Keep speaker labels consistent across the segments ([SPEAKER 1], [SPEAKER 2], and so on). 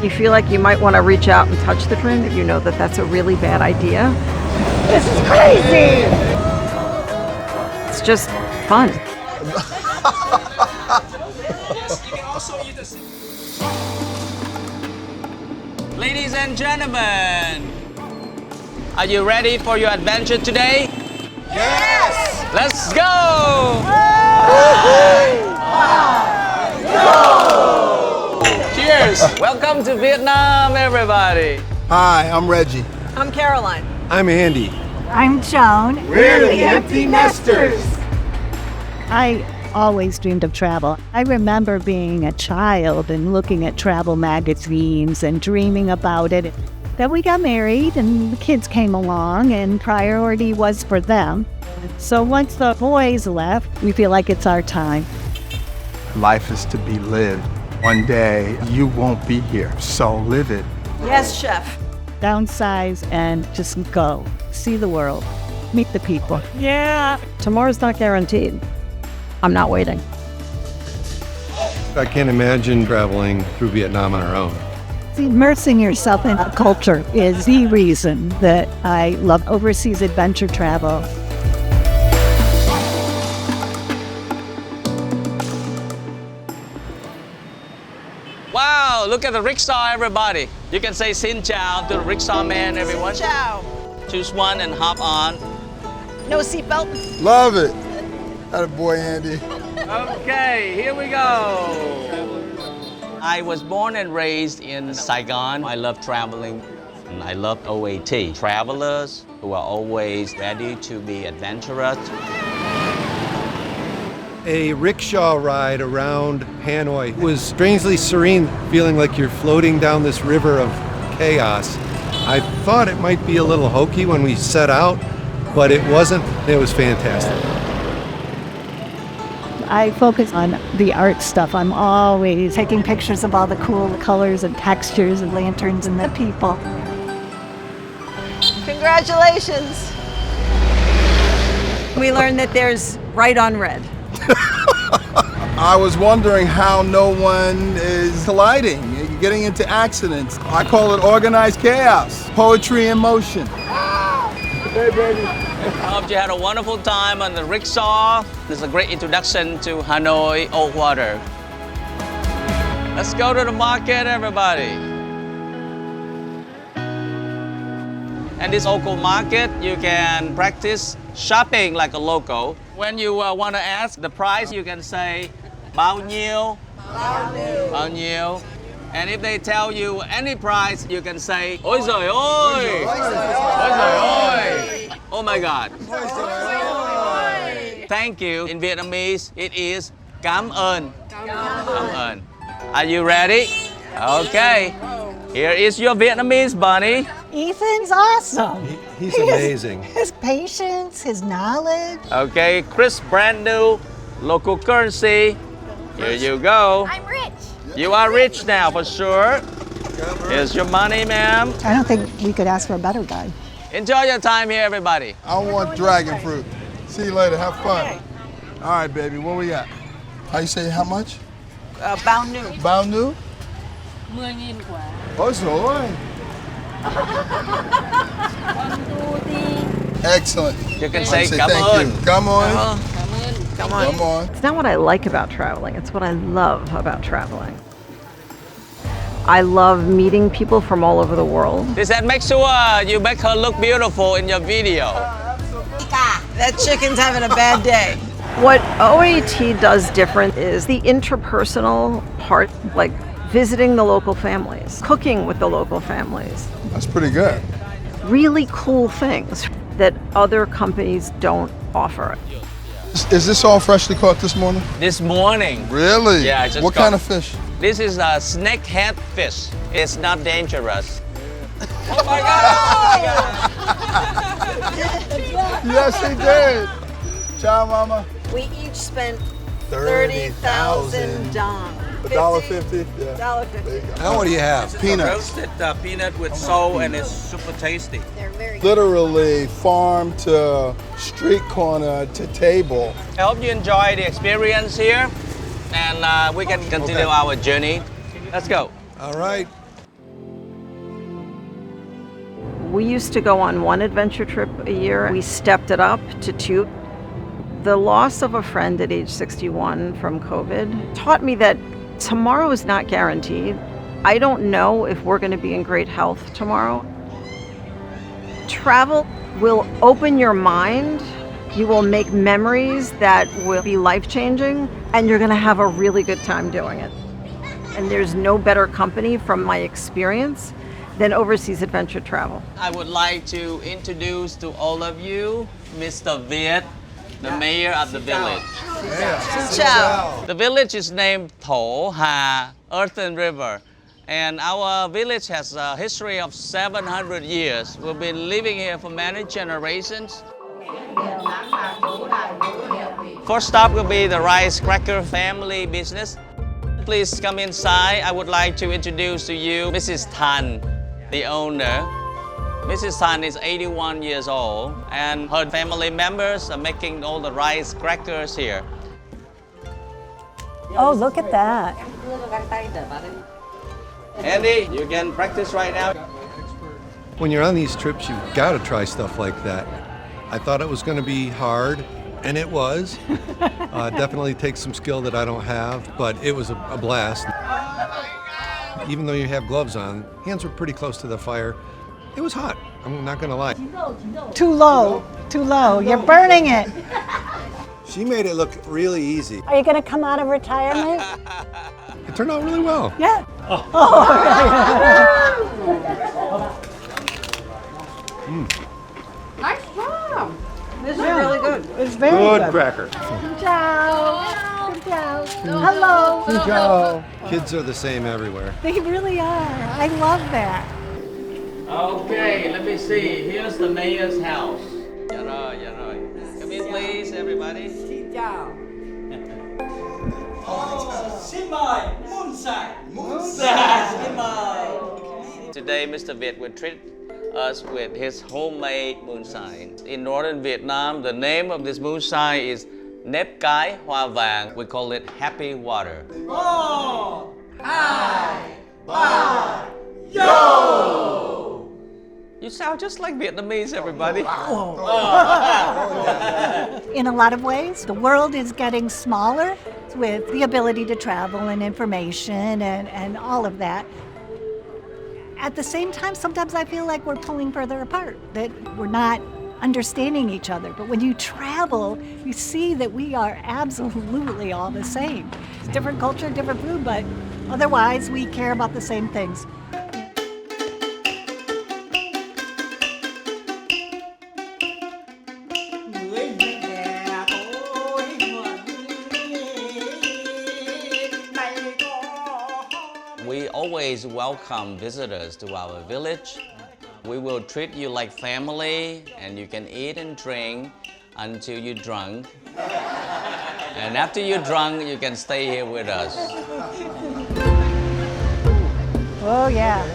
[SPEAKER 1] You feel like you might want to reach out and touch the train, but you know that that's a really bad idea. This is crazy! It's just fun.
[SPEAKER 2] Ladies and gentlemen, are you ready for your adventure today?
[SPEAKER 3] Yes!
[SPEAKER 2] Let's go! Cheers! Welcome to Vietnam, everybody.
[SPEAKER 3] Hi, I'm Reggie.
[SPEAKER 1] I'm Caroline.
[SPEAKER 3] I'm Andy.
[SPEAKER 4] I'm Joan.
[SPEAKER 3] We're the Empty Nesters.
[SPEAKER 4] I always dreamed of travel. I remember being a child and looking at travel magazines and dreaming about it. Then we got married and the kids came along and priority was for them. So once the boys left, we feel like it's our time.
[SPEAKER 3] Life is to be lived. One day you won't be here, so live it.
[SPEAKER 1] Yes, chef.
[SPEAKER 4] Downsize and just go. See the world. Meet the people.
[SPEAKER 1] Yeah. Tomorrow's not guaranteed. I'm not waiting.
[SPEAKER 5] I can't imagine traveling through Vietnam on our own.
[SPEAKER 4] Immersing yourself in a culture is the reason that I love overseas adventure travel.
[SPEAKER 2] Wow, look at the rickshaw, everybody. You can say Xin Chào to the rickshaw man, everyone.
[SPEAKER 1] Xin chào.
[SPEAKER 2] Choose one and hop on.
[SPEAKER 1] No seatbelt.
[SPEAKER 3] Love it. Attaboy, Andy.
[SPEAKER 2] Okay, here we go. I was born and raised in Saigon. I love traveling. And I love O.A.T, travelers who are always ready to be adventurous.
[SPEAKER 5] A rickshaw ride around Hanoi was strangely serene, feeling like you're floating down this river of chaos. I thought it might be a little hokey when we set out, but it wasn't. It was fantastic.
[SPEAKER 4] I focus on the art stuff. I'm always taking pictures of all the cool colors and textures and lanterns and the people.
[SPEAKER 1] Congratulations. We learned that there's right on red.
[SPEAKER 3] I was wondering how no one is colliding, getting into accidents. I call it organized chaos, poetry in motion. Hey, baby.
[SPEAKER 2] I hope you had a wonderful time on the rickshaw. This is a great introduction to Hanoi old water. Let's go to the market, everybody. And this local market, you can practice shopping like a local. When you want to ask the price, you can say bao nhiêu, bao nhiêu. And if they tell you any price, you can say ôi giời ơi, ôi giời ơi. Oh my God. Thank you. In Vietnamese, it is cảm ơn. Cảm ơn. Are you ready? Okay. Here is your Vietnamese bunny.
[SPEAKER 4] Ethan's awesome.
[SPEAKER 5] He's amazing.
[SPEAKER 4] His patience, his knowledge.
[SPEAKER 2] Okay, crisp, brand new, local currency. Here you go.
[SPEAKER 6] I'm rich.
[SPEAKER 2] You are rich now for sure. Here's your money, ma'am.
[SPEAKER 4] I don't think we could ask for a better guy.
[SPEAKER 2] Enjoy your time here, everybody.
[SPEAKER 3] I want dragon fruit. See you later. Have fun. All right, baby. What we got? How you say how much?
[SPEAKER 1] Bao nhiêu.
[SPEAKER 3] Bao nhiêu?
[SPEAKER 6] 10.000 quả.
[SPEAKER 3] Ôi giời ơi. Excellent.
[SPEAKER 2] You can say
[SPEAKER 3] Say
[SPEAKER 2] cảm
[SPEAKER 3] thank
[SPEAKER 2] ơn.
[SPEAKER 3] you. Come on.
[SPEAKER 1] Come on.
[SPEAKER 3] Come on.
[SPEAKER 1] It's not what I like about traveling, it's what I love about traveling. I love meeting people from all over the world.
[SPEAKER 2] This that make sure you make her look beautiful in your video.
[SPEAKER 1] That chicken's having a bad day. What O.A.T does different is the interpersonal part, like visiting the local families, cooking with the local families.
[SPEAKER 3] That's pretty good.
[SPEAKER 1] Really cool things that other companies don't offer.
[SPEAKER 3] Is this all freshly caught this morning?
[SPEAKER 2] This morning.
[SPEAKER 3] Really?
[SPEAKER 2] Yeah, I just
[SPEAKER 3] What
[SPEAKER 2] got-
[SPEAKER 3] kind of fish?
[SPEAKER 2] This is a snakehead fish. It's not dangerous. Oh my God!
[SPEAKER 3] Yes, he did. Ciao, mama.
[SPEAKER 1] We each spent 30,000 dong.
[SPEAKER 3] $1.50? Yeah.
[SPEAKER 1] $1.50.
[SPEAKER 3] There you go.
[SPEAKER 5] Now what do you have?
[SPEAKER 3] Peanuts.
[SPEAKER 2] Roasted peanut with salt, and it's super tasty.
[SPEAKER 6] They're very
[SPEAKER 3] Literally farm to street corner to table.
[SPEAKER 2] I hope you enjoy the experience here. and we can continue our journey. Let's go.
[SPEAKER 5] All right.
[SPEAKER 1] We used to go on one adventure trip a year. We stepped it up to 2. The loss of a friend at age 61 from COVID taught me that tomorrow is not guaranteed. I don't know if we're going to be in great health tomorrow. Travel will open your mind. You will make memories that will be life-changing, and you're going to have a really good time doing it. And there's no better company from my experience than overseas adventure travel.
[SPEAKER 2] I would like to introduce to all of you Mr. Viet, the mayor of the village.
[SPEAKER 1] Ciao.
[SPEAKER 2] The village is named Tho Ha, Earthen River. And our village has a history of 700 years. We've been living here for many generations. First stop will be the rice cracker family business. Please come inside. I would like to introduce to you Mrs. Tan, the owner. Mrs. Tan is 81 years old, and her family members are making all the rice crackers here.
[SPEAKER 4] Oh, look at that.
[SPEAKER 2] Andy, you can practice right now.
[SPEAKER 5] When you're on these trips, you've got to try stuff like that. I thought it was going to be hard, and it was. Definitely takes some skill that I don't have, but it was a blast. Even though you have gloves on, hands were pretty close to the fire. It was hot, I'm not going to lie.
[SPEAKER 4] Too low, too low. You're burning it.
[SPEAKER 5] She made it look really easy.
[SPEAKER 4] Are you going to come out of retirement?
[SPEAKER 5] It turned out really well.
[SPEAKER 4] Yeah.
[SPEAKER 1] This is really good.
[SPEAKER 4] It's very good.
[SPEAKER 5] cracker.
[SPEAKER 4] Ciao. Ciao. Hello.
[SPEAKER 5] Ciao. Kids are the same everywhere.
[SPEAKER 4] They really are. I love that.
[SPEAKER 2] Okay, let me see. Here's the mayor's house. Dạ rồi, dạ rồi. Come in, please, everybody. Today, Mr. Viet will treat us with his homemade moonshine. In northern Vietnam, the name of this moonshine is nếp cái hoa vàng. We call it happy water. 1, 2, 3, yo! You sound just like Vietnamese, everybody.
[SPEAKER 4] In a lot of ways, the world is getting smaller with the ability to travel and information and all of that. At the same time, sometimes I feel like we're pulling further apart, that we're not understanding each other. But when you travel, you see that we are absolutely all the same. It's different culture, different food, but otherwise we care about the same things.
[SPEAKER 2] We always welcome visitors to our village. We will treat you like family, and you can eat and drink until you're drunk. And after you're drunk, you can stay here with us.
[SPEAKER 4] Oh, yeah.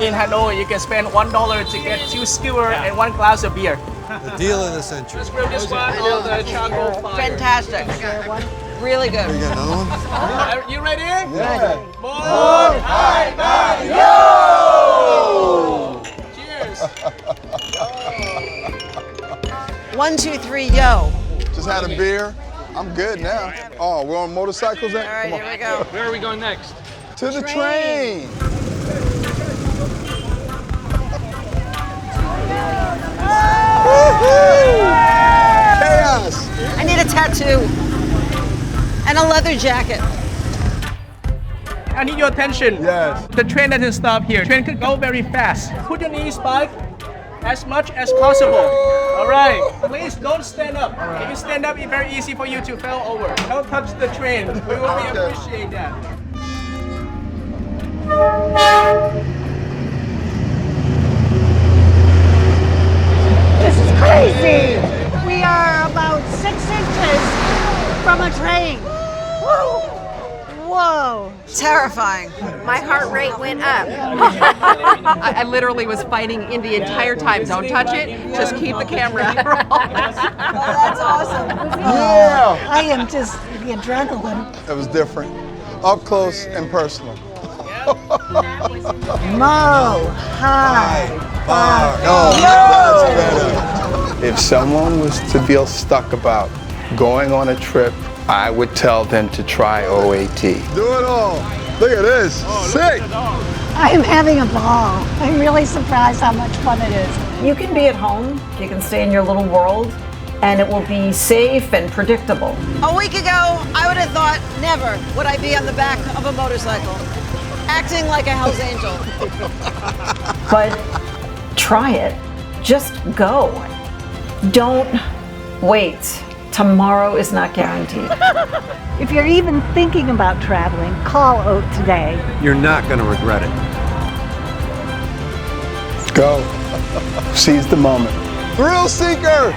[SPEAKER 7] In Hanoi, you can spend $1 to get 2 skewers and 1 glass of beer.
[SPEAKER 5] The deal of the century.
[SPEAKER 7] Let's grill this one on the charcoal fire.
[SPEAKER 1] Fantastic. Really good.
[SPEAKER 5] You got another one?
[SPEAKER 7] Are you ready?
[SPEAKER 3] Yeah.
[SPEAKER 7] More, Cheers.
[SPEAKER 1] 1, 2, 3, yo.
[SPEAKER 3] Just had a beer. I'm good now. Oh, we're on motorcycles now?
[SPEAKER 1] All right,
[SPEAKER 3] Come
[SPEAKER 1] here
[SPEAKER 3] on.
[SPEAKER 1] we go.
[SPEAKER 7] Where are we going next?
[SPEAKER 3] To the train. Chaos.
[SPEAKER 1] I need a tattoo and a leather jacket.
[SPEAKER 7] I need your attention.
[SPEAKER 3] Yes.
[SPEAKER 7] The train doesn't stop here. Train could go very fast. Put your knees back as much as possible. All right. Please don't stand up. If you stand up, it's very easy for you to fall over. Don't touch the train. We will appreciate that.
[SPEAKER 4] This is crazy. We are about 6 inches from a train. Woo!
[SPEAKER 1] Whoa, terrifying.
[SPEAKER 8] My heart rate went up.
[SPEAKER 9] I literally was fighting in the entire time. Don't touch it. Just keep the camera.
[SPEAKER 1] That's awesome.
[SPEAKER 3] Yeah.
[SPEAKER 4] I am just the adrenaline.
[SPEAKER 3] It was different. Up close and personal.
[SPEAKER 4] Mo, hi.
[SPEAKER 3] No, that's better. If someone was to feel stuck about going on a trip, I would tell them to try O.A.T. Do it all. Look at this. Sick.
[SPEAKER 4] I am having a ball. I'm really surprised how much fun it is.
[SPEAKER 1] You can be at home, you can stay in your little world, and it will be safe and predictable. A week ago, I would have thought never would I be on the back of a motorcycle, acting like a Hell's Angel. But try it. Just go. Don't wait. Tomorrow is not guaranteed.
[SPEAKER 4] If you're even thinking about traveling, call O.A.T today.
[SPEAKER 5] You're not going to regret it.
[SPEAKER 3] Go. Seize the moment. Thrill seeker.